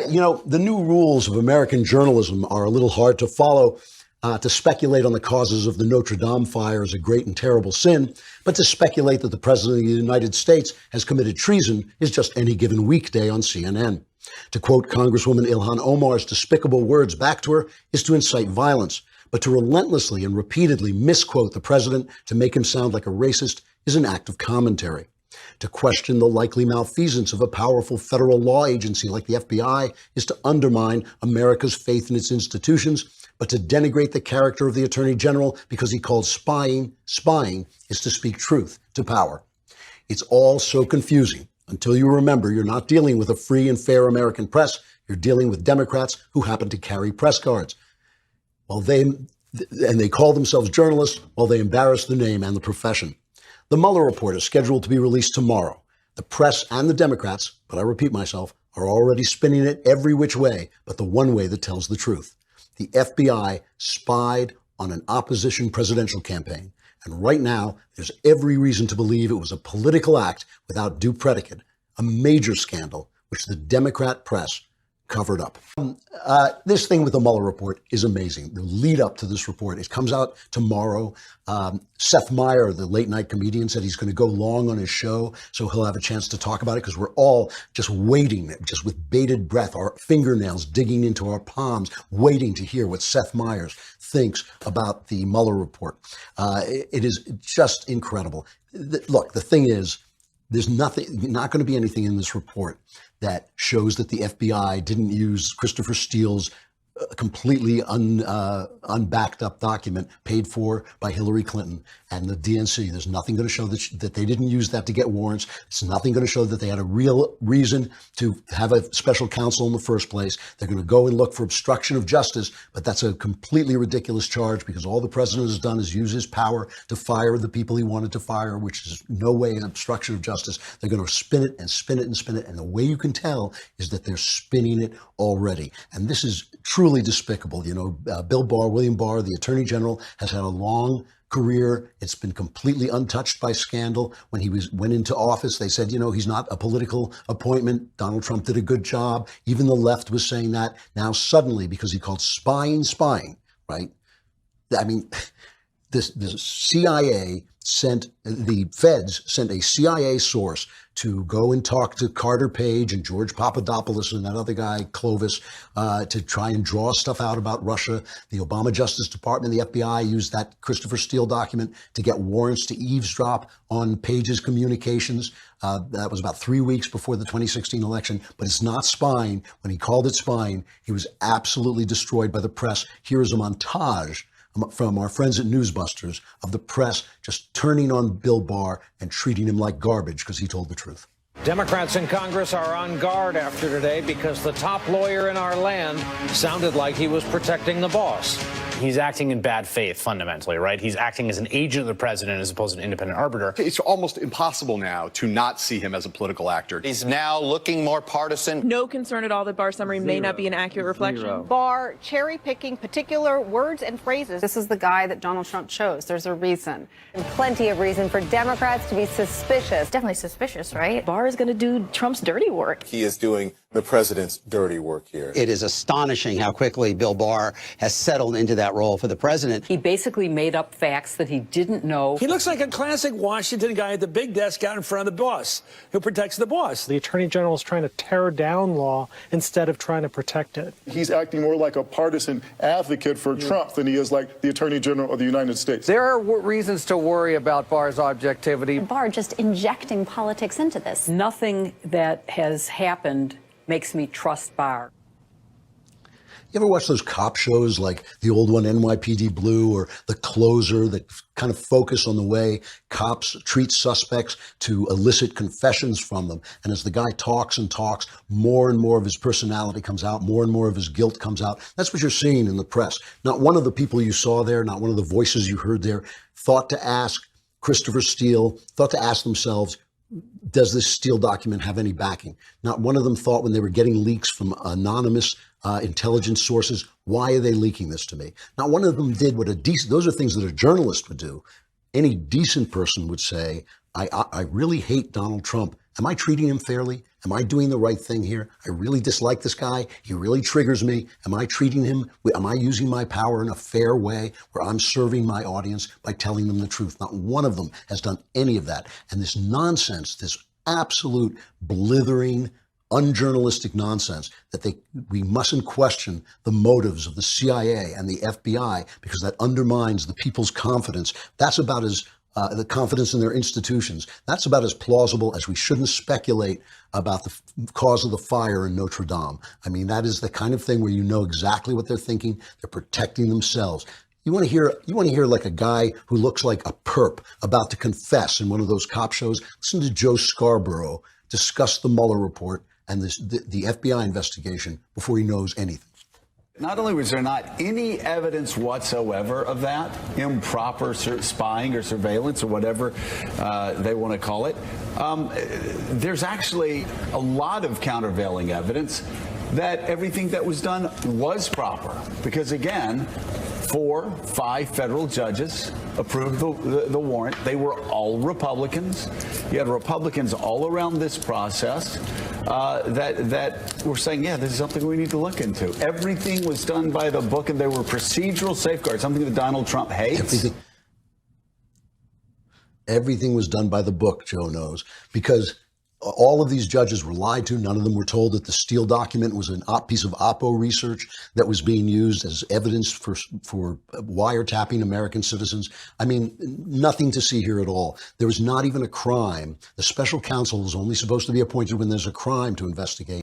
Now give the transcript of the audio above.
You know, the new rules of American journalism are a little hard to follow. To speculate on the causes of the Notre Dame fire is a great and terrible sin, but to speculate that the President of the United States has committed treason is just any given weekday on CNN. To quote Congresswoman Ilhan Omar's despicable words back to her is to incite violence, but to relentlessly and repeatedly misquote the president to make him sound like a racist is an act of commentary. To question the likely malfeasance of a powerful federal law agency like the FBI is to undermine America's faith in its institutions, but to denigrate the character of the Attorney General because he called spying is to speak truth to power. It's all so confusing until you remember you're not dealing with a free and fair American press. You're dealing with Democrats who happen to carry press cards. They call themselves journalists while they embarrass the name and the profession. The Mueller report is scheduled to be released tomorrow. The press and the Democrats, but I repeat myself, are already spinning it every which way, but the one way that tells the truth. The FBI spied on an opposition presidential campaign. And right now, there's every reason to believe it was a political act without due predicate, a major scandal which the Democrat press covered up. This thing with the Mueller report is amazing. The lead up to this report, it comes out tomorrow. Seth Meyers, the late night comedian, said he's going to go long on his show, so he'll have a chance to talk about it because we're all just waiting, just with bated breath, our fingernails digging into our palms, waiting to hear what Seth Meyers thinks about the Mueller report. It is just incredible. Look, the thing is, there's not going to be anything in this report that shows that the FBI didn't use Christopher Steele's completely unbacked up document paid for by Hillary Clinton and the DNC. There's nothing going to show that they didn't use that to get warrants. It's nothing going to show that they had a real reason to have a special counsel in the first place. They're going to go and look for obstruction of justice, but that's a completely ridiculous charge because all the president has done is use his power to fire the people he wanted to fire, which is no way an obstruction of justice. They're going to spin it and spin it and spin it. And the way you can tell is that they're spinning it already. And this is truly despicable. You know, Bill Barr, William Barr, the Attorney General, has had a long career. It's been completely untouched by scandal. When he went into office, they said, you know, he's not a political appointment. Donald Trump did a good job. Even the left was saying that. Now suddenly, because he called spying, right? I mean, the CIA the feds sent a CIA source to go and talk to Carter Page and George Papadopoulos and that other guy, Clovis, to try and draw stuff out about Russia. The Obama Justice Department, the FBI, used that Christopher Steele document to get warrants to eavesdrop on Page's communications. That was about 3 weeks before the 2016 election, but it's not spying. When he called it spying, he was absolutely destroyed by the press. Here is a montage from our friends at Newsbusters of the press just turning on Bill Barr and treating him like garbage because he told the truth. Democrats in Congress are on guard after today because the top lawyer in our land sounded like he was protecting the boss. He's acting in bad faith, fundamentally, right? He's acting as an agent of the president as opposed to an independent arbiter. It's almost impossible now to not see him as a political actor. He's now looking more partisan. No concern at all that Barr's summary may not be an accurate reflection. Barr cherry-picking particular words and phrases. This is the guy that Donald Trump chose. There's a reason. And plenty of reason for Democrats to be suspicious. Definitely suspicious, right? Barr is going to do Trump's dirty work. He is doing the president's dirty work here. It is astonishing how quickly Bill Barr has settled into that role for the president. He basically made up facts that he didn't know. He looks like a classic Washington guy at the big desk out in front of the boss, who protects the boss. The attorney general is trying to tear down law instead of trying to protect it. He's acting more like a partisan advocate for Trump than he is like the attorney general of the United States. There are reasons to worry about Barr's objectivity. Barr just injecting politics into this. Nothing that has happened makes me trust Barr. You ever watch those cop shows like the old one, NYPD Blue, or The Closer, that kind of focus on the way cops treat suspects to elicit confessions from them? And as the guy talks and talks, more and more of his personality comes out, more and more of his guilt comes out. That's what you're seeing in the press. Not one of the people you saw there, not one of the voices you heard there, thought to ask Christopher Steele, thought to ask themselves, does this Steele document have any backing? Not one of them thought when they were getting leaks from anonymous intelligence sources, why are they leaking this to me? Not one of them did what those are things that a journalist would do. Any decent person would say, I really hate Donald Trump Am I treating him fairly? Am I doing the right thing here? I really dislike this guy. He really triggers me. Am I treating him? Am I using my power in a fair way where I'm serving my audience by telling them the truth? Not one of them has done any of that. And this nonsense, this absolute blithering, unjournalistic nonsense that we mustn't question the motives of the CIA and the FBI because that undermines the people's confidence. That's about as the confidence in their institutions. That's about as plausible as we shouldn't speculate about the cause of the fire in Notre Dame. I mean, that is the kind of thing where you know exactly what they're thinking. They're protecting themselves. You want to hear like a guy who looks like a perp about to confess in one of those cop shows? Listen to Joe Scarborough discuss the Mueller report and the FBI investigation before he knows anything. Not only was there not any evidence whatsoever of that, improper spying or surveillance or whatever they want to call it, there's actually a lot of countervailing evidence that everything that was done was proper. Because again, 5 federal judges approved the warrant. They were all Republicans. You had Republicans all around this process that were saying, yeah, this is something we need to look into. Everything was done by the book, and there were procedural safeguards, something that Donald Trump hates. Everything was done by the book, Joe knows, because all of these judges were lied to. None of them were told that the Steele document was a piece of Oppo research that was being used as evidence for wiretapping American citizens. I mean, nothing to see here at all. There was not even a crime. The special counsel is only supposed to be appointed when there's a crime to investigate.